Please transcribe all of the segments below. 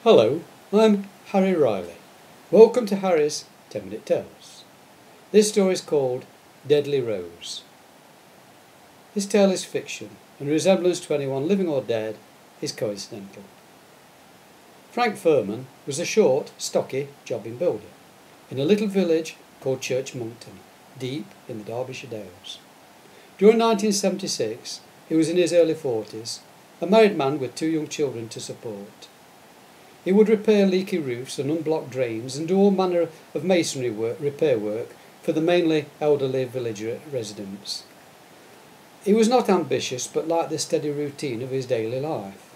Hello, I'm Harry Riley. Welcome to Harry's 10-Minute Tales. This story is called Deadly Rose. This tale is fiction, and resemblance to anyone living or dead is coincidental. Frank Furman was a short, stocky jobbing builder in a little village called Church Monkton, deep in the Derbyshire Dales. During 1976, he was in his early 40s, a married man with 2 young children to support. He would repair leaky roofs and unblock drains and do all manner of masonry repair work for the mainly elderly village residents. He was not ambitious, but liked the steady routine of his daily life.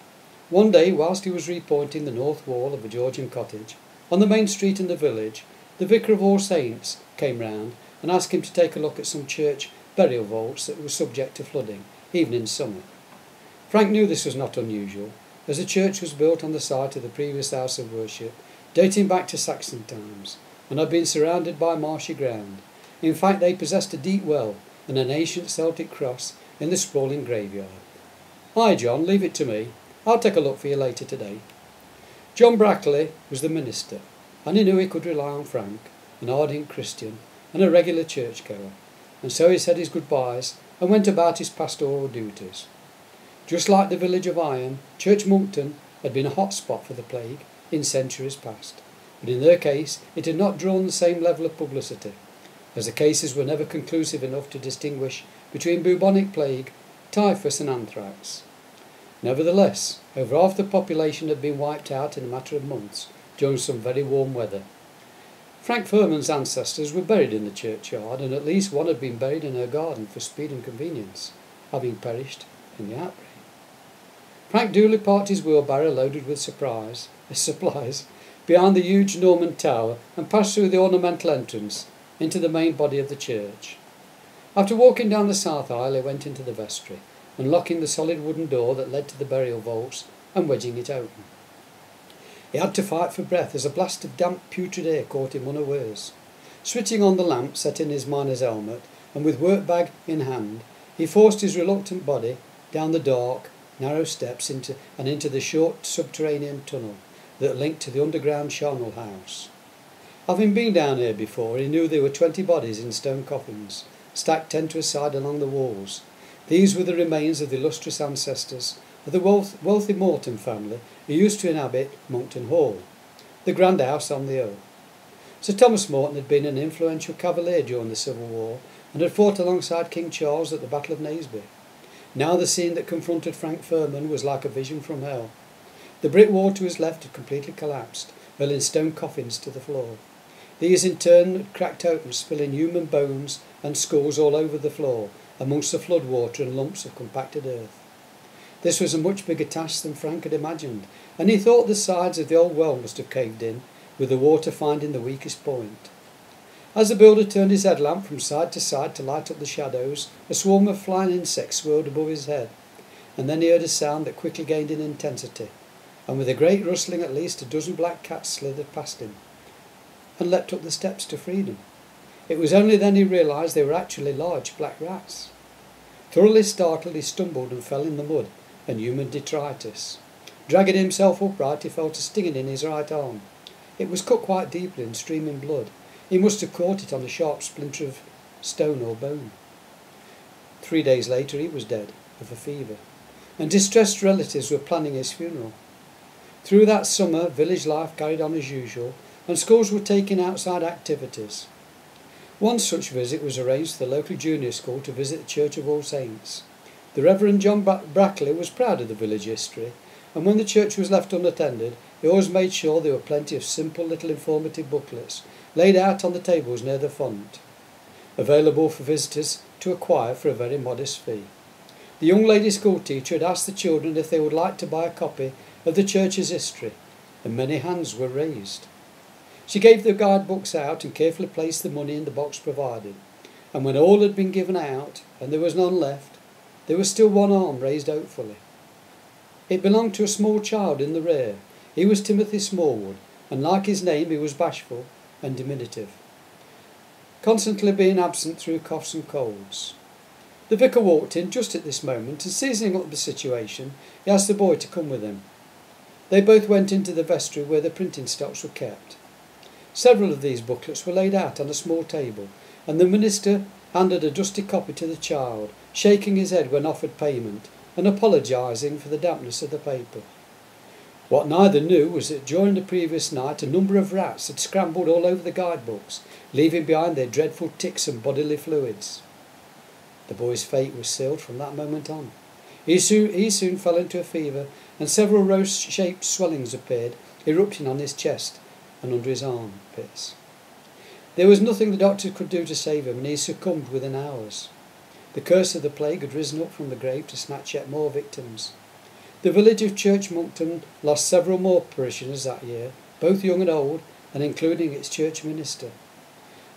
One day, whilst he was repointing the north wall of a Georgian cottage on the main street in the village, the vicar of All Saints came round and asked him to take a look at some church burial vaults that were subject to flooding, even in summer. Frank knew this was not unusual, as the church was built on the site of the previous house of worship, dating back to Saxon times, and had been surrounded by marshy ground. In fact, they possessed a deep well and an ancient Celtic cross in the sprawling graveyard. "Hi, John, leave it to me. I'll take a look for you later today." John Brackley was the minister, and he knew he could rely on Frank, an ardent Christian and a regular churchgoer, and so he said his goodbyes and went about his pastoral duties. Just like the village of Iron, Church Monkton had been a hot spot for the plague in centuries past, but in their case it had not drawn the same level of publicity, as the cases were never conclusive enough to distinguish between bubonic plague, typhus and anthrax. Nevertheless, over half the population had been wiped out in a matter of months during some very warm weather. Frank Furman's ancestors were buried in the churchyard, and at least one had been buried in her garden for speed and convenience, having perished in the outbreak. Frank duly parked his wheelbarrow loaded with supplies behind the huge Norman tower and passed through the ornamental entrance into the main body of the church. After walking down the south aisle, he went into the vestry, unlocking the solid wooden door that led to the burial vaults and wedging it open. He had to fight for breath as a blast of damp, putrid air caught him unawares. Switching on the lamp set in his miner's helmet, and with work bag in hand, he forced his reluctant body down the dark, narrow steps into the short subterranean tunnel that linked to the underground charnel house. Having been down here before, he knew there were 20 bodies in stone coffins, stacked 10 to a side along the walls. These were the remains of the illustrious ancestors of the wealthy Morton family who used to inhabit Monkton Hall, the grand house on the hill. Sir Thomas Morton had been an influential cavalier during the Civil War and had fought alongside King Charles at the Battle of Naseby. Now the scene that confronted Frank Furman was like a vision from hell. The brick wall to his left had completely collapsed, hurling stone coffins to the floor. These in turn had cracked open, spilling human bones and skulls all over the floor, amongst the flood water and lumps of compacted earth. This was a much bigger task than Frank had imagined, and he thought the sides of the old well must have caved in, with the water finding the weakest point. As the builder turned his headlamp from side to light up the shadows, a swarm of flying insects swirled above his head, and then he heard a sound that quickly gained in intensity, and with a great rustling at least a dozen black cats slithered past him and leapt up the steps to freedom. It was only then he realised they were actually large black rats. Thoroughly startled, he stumbled and fell in the mud and human detritus. Dragging himself upright, he felt a stinging in his right arm. It was cut quite deeply and streaming blood. He must have caught it on a sharp splinter of stone or bone. 3 days later he was dead of a fever, and distressed relatives were planning his funeral. Through that summer, village life carried on as usual, and schools were taking outside activities. One such visit was arranged to the local junior school to visit the Church of All Saints. The Reverend John Brackley was proud of the village history, and when the church was left unattended, he always made sure there were plenty of simple little informative booklets laid out on the tables near the font, available for visitors to acquire for a very modest fee. The young lady school teacher had asked the children if they would like to buy a copy of the church's history, and many hands were raised. She gave the guidebooks out and carefully placed the money in the box provided, and when all had been given out and there was none left, there was still one arm raised hopefully. It belonged to a small child in the rear. He was Timothy Smallwood, and like his name he was bashful and diminutive, constantly being absent through coughs and colds. The vicar walked in just at this moment, and seizing up the situation, he asked the boy to come with him. They both went into the vestry where the printing stocks were kept. Several of these booklets were laid out on a small table, and the minister handed a dusty copy to the child, shaking his head when offered payment, and apologising for the dampness of the paper. What neither knew was that during the previous night a number of rats had scrambled all over the guidebooks, leaving behind their dreadful ticks and bodily fluids. The boy's fate was sealed from that moment on. He soon fell into a fever, and several rose-shaped swellings appeared, erupting on his chest and under his armpits. There was nothing the doctor could do to save him, and he succumbed within hours. The curse of the plague had risen up from the grave to snatch yet more victims. The village of Church Monkton lost several more parishioners that year, both young and old, and including its church minister.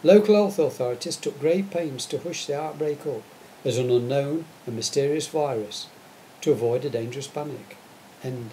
Local health authorities took great pains to hush the outbreak up as an unknown and mysterious virus, to avoid a dangerous panic. End.